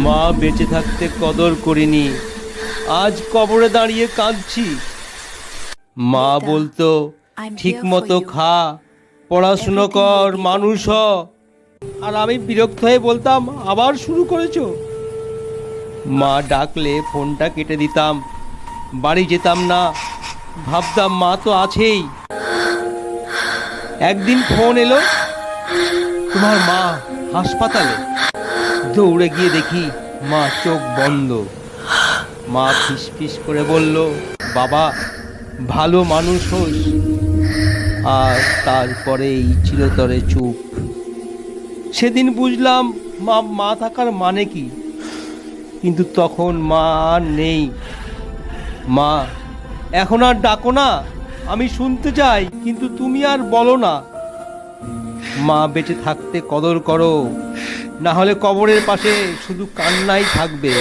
মা বেঁচে থাকতে কদর করিনি, আজ কবরে দাঁড়িয়ে কাঁদছি। মা বলতো ঠিক মতো খা, পড়াশুনো কর, মানুষ হ। আর আমি বিরক্ত হয়ে বলতাম আবার শুরু করেছো। মা ডাকলে ফোনটা কেটে দিতাম, বাড়ি যেতাম না, ভাবতাম মা তো আছেই। একদিন ফোন এলো, তোমার মা হাসপাতালে। দৌড়ে গিয়ে দেখি মা চোখ বন্ধ। মা ফিস ফিস করে বলল, বাবা ভালো মানুষ হোস। আর তারপরেই চিরতরে চুপ। সেদিন বুঝলাম মা মা থাকার মানে কি, কিন্তু তখন মা আর নেই। মা এখন আর ডাকো না, আমি শুনতে চাই, কিন্তু তুমি আর বলো না। মা বেঁচে থাকতে কদর করো, না হলে কবরের পাশে শুধু কান্নাই থাকবে।